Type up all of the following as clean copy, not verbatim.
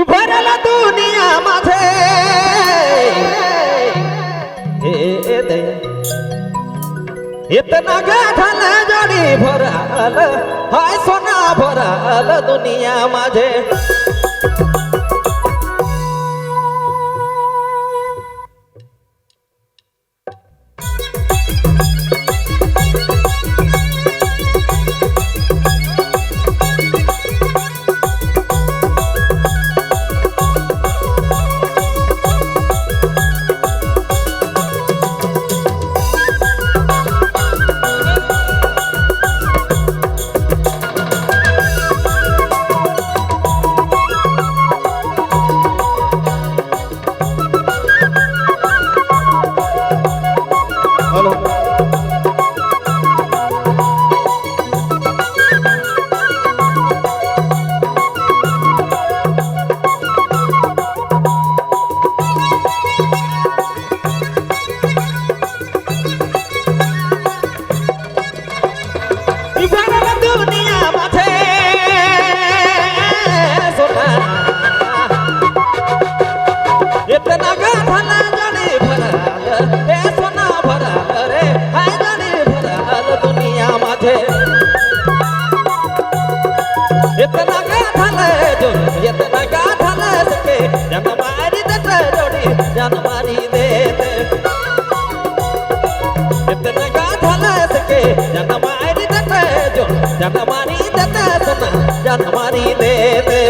भरला दुनिया माझे इतना गाठल जडी भराल हाय सोना भराल दुनिया माझे जनमारी देते सोना जनमारी देते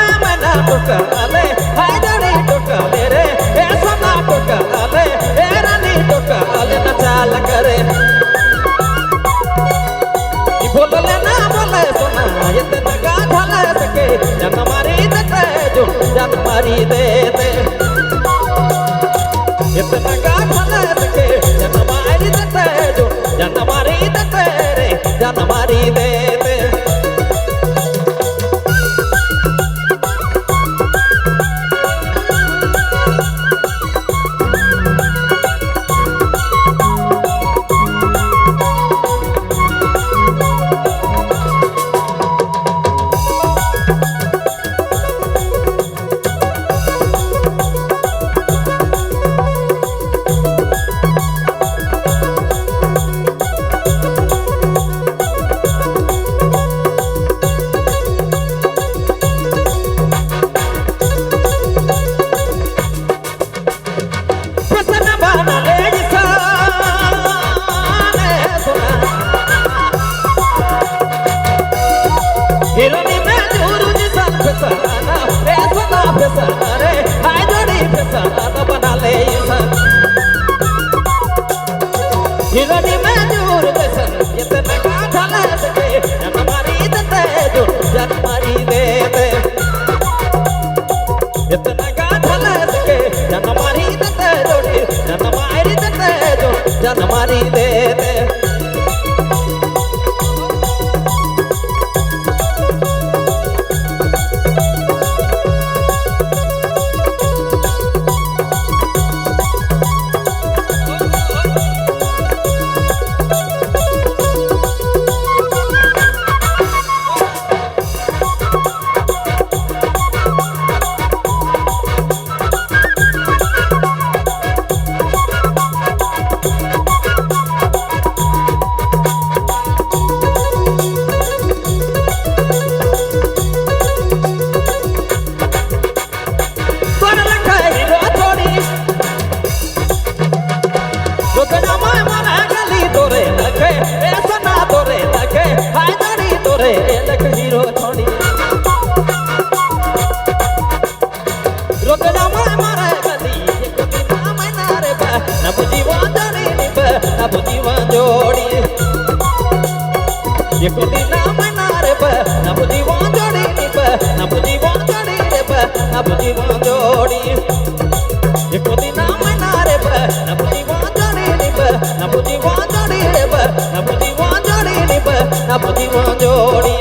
टोकाले हाय जड़ी टोकाले रे ए सोना टोकाले ए रानी टोकाले ना चाल करे ई बोलले ना बोले सोना इतना गाधले सके जनमारी देते जो जनमारी देते इतना गाधले सके जनमारी देते जो जनमारी देते रे जनमारी देते हिरनी में दूर बेसन इतना गाठले सके जनमारी देते जो जनमारी देते इतना गाठले सके जनमारी देते जोड़ी जनमारी देते जो जनमारी देते एको दिना मना रे ब ना बुझीवा जोड़ी निब ना बुझीवा जोड़ी रे ब ना बुझीवा जोड़ी एको दिना मना रे ब ना बुझीवा जोड़ी निब ना बुझीवा जोड़ी रे ब ना बुझीवा जोड़ी निब ना बुझीवा जोड़ी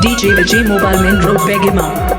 DJ Vijay Mobile Main Road Begima.